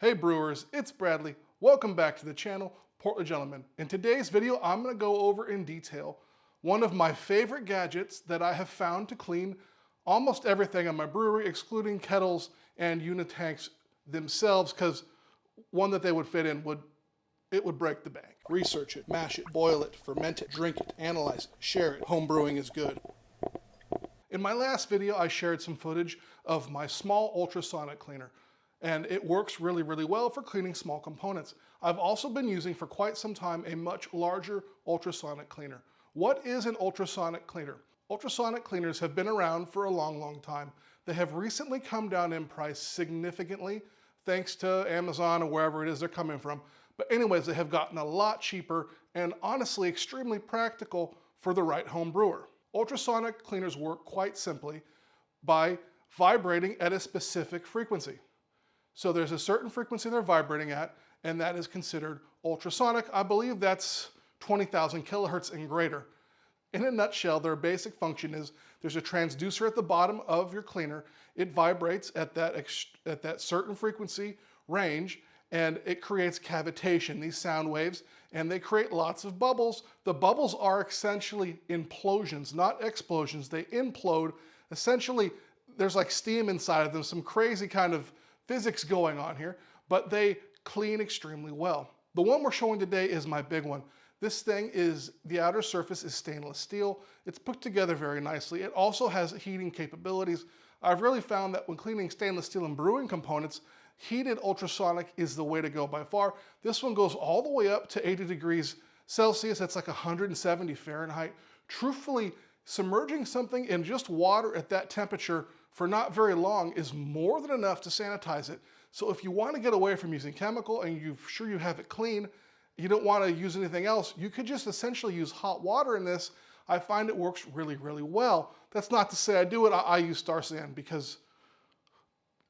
Hey brewers, it's Bradley. Welcome back to the channel, Portly Gentleman. In today's video, I'm going to go over in detail one of my favorite gadgets that I have found to clean almost everything in my brewery, excluding kettles and unitanks themselves, because one that they would fit in would break the bank. Research it, mash it, boil it, ferment it, drink it, analyze it, share it. Home brewing is good. In my last video, I shared some footage of my small ultrasonic cleaner, and it works really, really well for cleaning small components. I've also been using for quite some time a much larger ultrasonic cleaner. What is an ultrasonic cleaner? Ultrasonic cleaners have been around for a long, long time. They have recently come down in price significantly, thanks to Amazon or wherever it is they're coming from. But anyways, they have gotten a lot cheaper and honestly extremely practical for the right home brewer. Ultrasonic cleaners work quite simply by vibrating at a specific frequency. So there's a certain frequency they're vibrating at, and that is considered ultrasonic. I believe that's 20,000 kilohertz and greater. In a nutshell, their basic function is there's a transducer at the bottom of your cleaner. It vibrates at that certain frequency range, and it creates cavitation, these sound waves, and they create lots of bubbles. The bubbles are essentially implosions, not explosions. They implode. Essentially, there's like steam inside of them, some crazy kind of physics going on here, but they clean extremely well. The one we're showing today is my big one. This thing is, the outer surface is stainless steel. It's put together very nicely. It also has heating capabilities. I've really found that when cleaning stainless steel and brewing components, heated ultrasonic is the way to go by far. This one goes all the way up to 80 degrees Celsius. That's like 170 Fahrenheit. Truthfully, submerging something in just water at that temperature for not very long is more than enough to sanitize it. So if you want to get away from using chemical and you're sure you have it clean, you don't want to use anything else, you could just essentially use hot water in this. I find it works really, really well. That's not to say I do it. I use Star Sand because,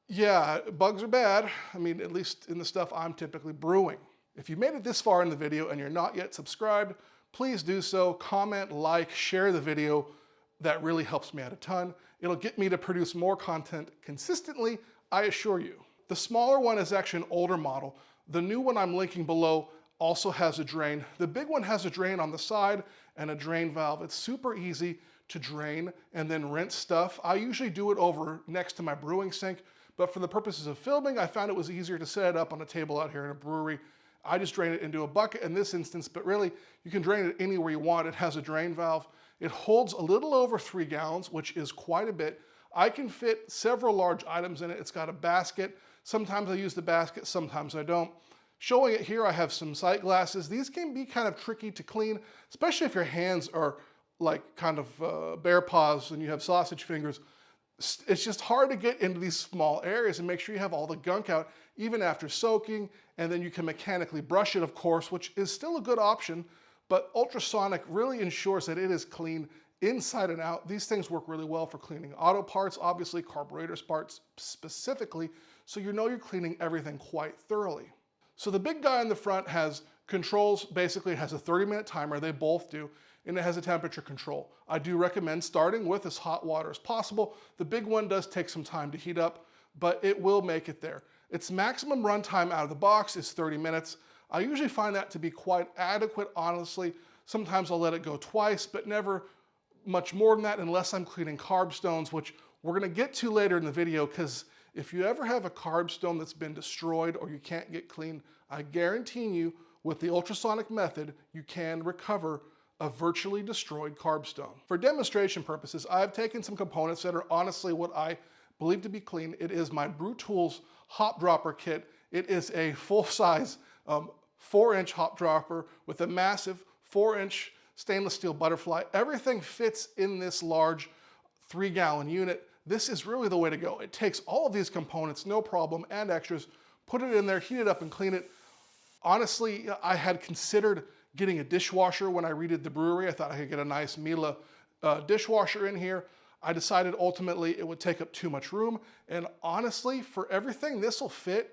yeah, bugs are bad. I mean, at least in the stuff I'm typically brewing. If you made it this far in the video and you're not yet subscribed, please do so. Comment, like, share the video. That really helps me out a ton. It'll get me to produce more content consistently, I assure you. The smaller one is actually an older model. The new one I'm linking below also has a drain. The big one has a drain on the side and a drain valve. It's super easy to drain and then rinse stuff. I usually do it over next to my brewing sink, but for the purposes of filming, I found it was easier to set it up on a table out here in a brewery. I just drain it into a bucket in this instance, but really you can drain it anywhere you want. It has a drain valve. It holds a little over 3 gallons, which is quite a bit. I can fit several large items in it. It's got a basket. Sometimes I use the basket, sometimes I don't. Showing it here, I have some sight glasses. These can be kind of tricky to clean, especially if your hands are like kind of bear paws and you have sausage fingers. It's just hard to get into these small areas and make sure you have all the gunk out, even after soaking, and then you can mechanically brush it, of course, which is still a good option, but ultrasonic really ensures that it is clean inside and out. These things work really well for cleaning auto parts, obviously carburetor parts specifically, so you know you're cleaning everything quite thoroughly. So the big guy in the front has controls. Basically it has a 30-minute timer, they both do, and it has a temperature control. I do recommend starting with as hot water as possible. The big one does take some time to heat up, but it will make it there. Its maximum runtime out of the box is 30 minutes. I usually find that to be quite adequate, honestly. Sometimes I'll let it go twice, but never much more than that unless I'm cleaning carb stones, which we're gonna get to later in the video, because if you ever have a carb stone that's been destroyed or you can't get clean, I guarantee you with the ultrasonic method, you can recover a virtually destroyed carb stone. For demonstration purposes, I've taken some components that are honestly what I believe to be clean. It is my Brew Tools hop dropper kit. It is a full-size 4-inch hop dropper with a massive 4-inch stainless steel butterfly. Everything fits in this large 3-gallon unit. This is really the way to go. It takes all of these components, no problem, and extras, put it in there, heat it up, and clean it. Honestly, I had considered getting a dishwasher when I redid the brewery. I thought I could get a nice Miele dishwasher in here. I decided ultimately it would take up too much room, and honestly, for everything this will fit,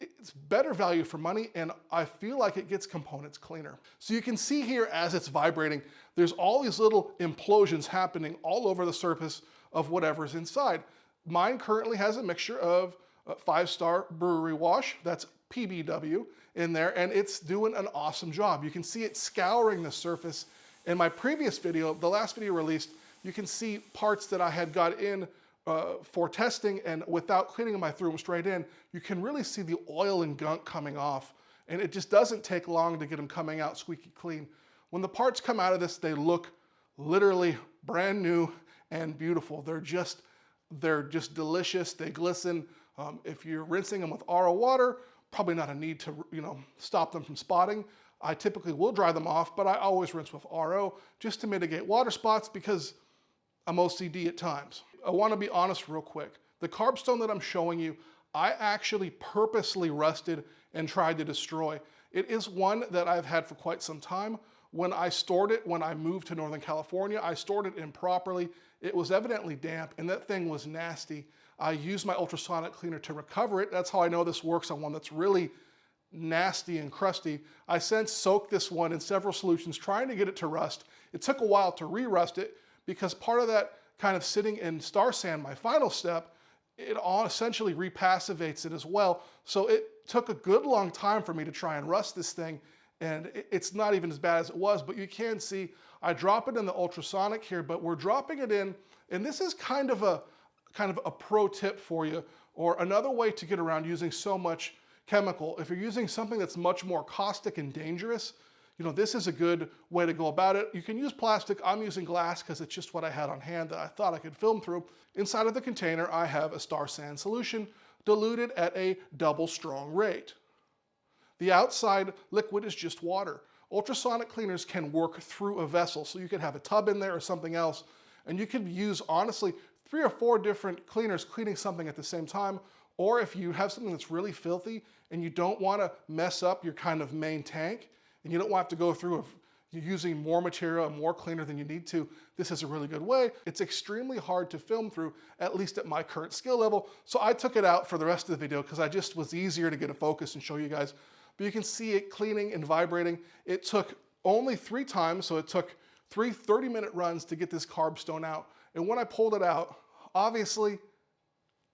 it's better value for money, and I feel like it gets components cleaner. So you can see here as it's vibrating, there's all these little implosions happening all over the surface of whatever's inside. Mine currently has a mixture of 5-star brewery wash. That's PBW in there, and it's doing an awesome job. You can see it scouring the surface. In my previous video, the last video released, you can see parts that I had got in for testing, and without cleaning them, I threw them straight in. You can really see the oil and gunk coming off, and it just doesn't take long to get them coming out squeaky clean. When the parts come out of this, they look literally brand new and beautiful. They're just delicious. They glisten. If you're rinsing them with RO water, probably not a need to, stop them from spotting. I typically will dry them off, but I always rinse with RO just to mitigate water spots because I'm OCD at times. I want to be honest real quick. The carbstone that I'm showing you, I actually purposely rusted and tried to destroy. It is one that I've had for quite some time. When I stored it, when I moved to Northern California, I stored it improperly. It was evidently damp, and that thing was nasty. I used my ultrasonic cleaner to recover it. That's how I know this works on one that's really nasty and crusty. I since soaked this one in several solutions trying to get it to rust. It took a while to re-rust it because part of that kind of sitting in star sand, my final step, it all essentially repassivates it as well. So it took a good long time for me to try and rust this thing, and it's not even as bad as it was, but you can see I drop it in the ultrasonic here, but we're dropping it in, and this is kind of a pro tip for you, or another way to get around using so much chemical. If you're using something that's much more caustic and dangerous, this is a good way to go about it. You can use plastic. I'm using glass because it's just what I had on hand that I thought I could film through. Inside of the container, I have a star sand solution diluted at a double strong rate. The outside liquid is just water. Ultrasonic cleaners can work through a vessel, so you could have a tub in there or something else, and you could use, honestly, 3 or 4 different cleaners cleaning something at the same time. Or if you have something that's really filthy and you don't want to mess up your kind of main tank, and you don't want to go through using more material and more cleaner than you need to, this is a really good way. It's extremely hard to film through, at least at my current skill level. So I took it out for the rest of the video because I just was easier to get a focus and show you guys. But you can see it cleaning and vibrating. It took only 3 times, so it took 3 30-minute runs to get this carbstone out. And when I pulled it out, obviously,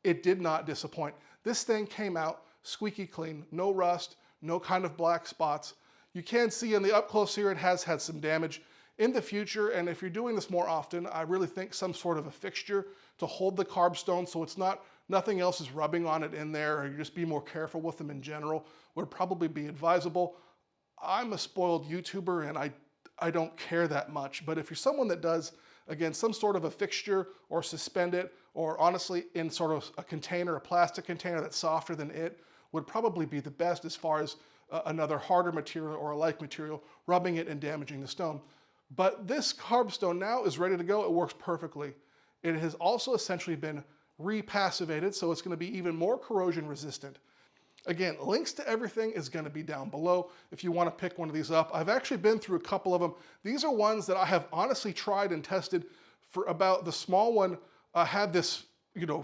it did not disappoint. This thing came out squeaky clean, no rust, no kind of black spots. You can see in the up close here, it has had some damage. In the future, and if you're doing this more often, I really think some sort of a fixture to hold the carbstone so it's nothing else is rubbing on it in there, or you just be more careful with them in general, would probably be advisable. I'm a spoiled YouTuber and I don't care that much, but if you're someone that does, again, some sort of a fixture or suspend it, or honestly in sort of a container, a plastic container that's softer than it, would probably be the best as far as another harder material or a like material rubbing it and damaging the stone. But this carbstone now is ready to go. It works perfectly. It has also essentially been repassivated, so it's going to be even more corrosion resistant. Again, links to everything is going to be down below if you want to pick one of these up. I've actually been through a couple of them. These are ones that I have honestly tried and tested for about, the small one, I had this,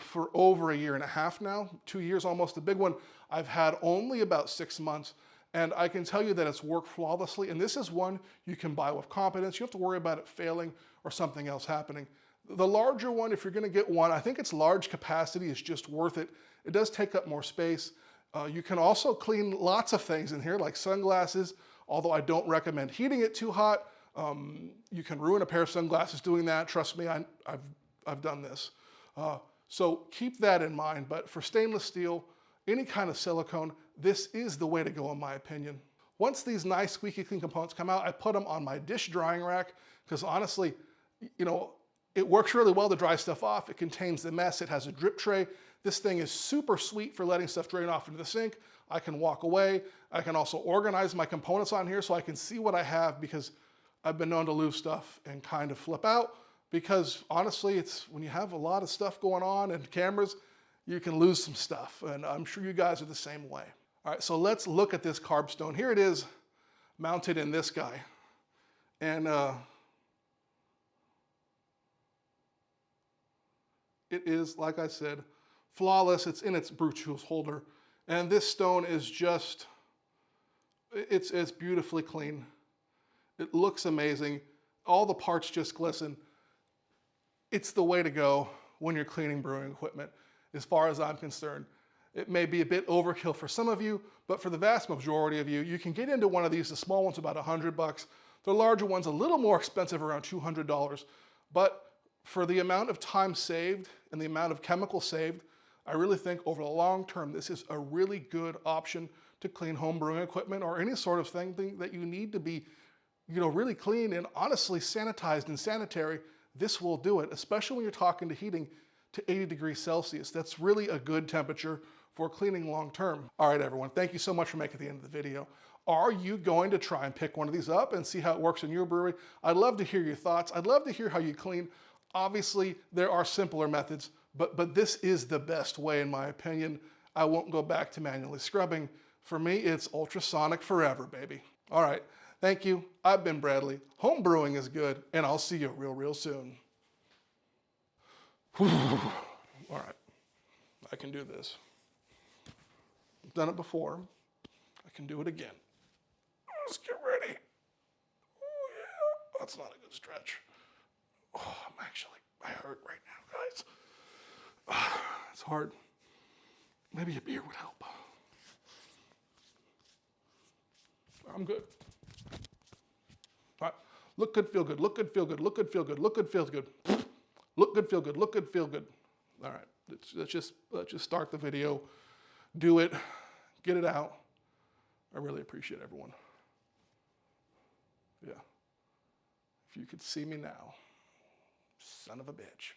for over 1.5 years now, 2 years almost. The big one I've had only about 6 months, and I can tell you that it's worked flawlessly. And this is one you can buy with confidence. You have to worry about it failing or something else happening. The larger one, if you're going to get one, I think its large capacity is just worth it. It does take up more space. You can also clean lots of things in here, like sunglasses, although I don't recommend heating it too hot. You can ruin a pair of sunglasses doing that. Trust me, I've done this. So keep that in mind. But for stainless steel, any kind of silicone, this is the way to go in my opinion. Once these nice squeaky clean components come out, I put them on my dish drying rack because honestly, it works really well to dry stuff off. It contains the mess. It has a drip tray. This thing is super sweet for letting stuff drain off into the sink. I can walk away. I can also organize my components on here so I can see what I have, because I've been known to lose stuff and kind of flip out, because honestly, it's when you have a lot of stuff going on and cameras, you can lose some stuff, and I'm sure you guys are the same way. All right, so let's look at this carbstone. Here it is mounted in this guy. And it is, like I said, flawless. It's in its brew tools holder. And this stone is just, it's beautifully clean. It looks amazing. All the parts just glisten. It's the way to go when you're cleaning brewing equipment, as far as I'm concerned. It may be a bit overkill for some of you, but for the vast majority of you, you can get into one of these. The small one's about $100. The larger one's a little more expensive, around $200. But for the amount of time saved and the amount of chemical saved, I really think over the long term, this is a really good option to clean home brewing equipment or any sort of thing that you need to be, really clean and honestly sanitized and sanitary. This will do it, especially when you're talking to heating to 80 degrees Celsius. That's really a good temperature for cleaning long term. All right, everyone, thank you so much for making it to the end of the video. Are you going to try and pick one of these up and see how it works in your brewery? I'd love to hear your thoughts. I'd love to hear how you clean. Obviously, there are simpler methods, but this is the best way in my opinion. I won't go back to manually scrubbing. For me, it's ultrasonic forever, baby. All right, thank you. I've been Bradley. Home brewing is good, and I'll see you real soon. All right, I can do this. I've done it before. I can do it again. Let's get ready. Oh yeah, that's not a good stretch. Oh, I hurt right now, guys. It's hard. Maybe a beer would help. I'm good. All right, look good, feel good, look good, feel good, look good, feel good, look good, feel good. Look good, feel good, look good, feel good. All right, let's just start the video. Do it, get it out. I really appreciate everyone. Yeah. If you could see me now, son of a bitch.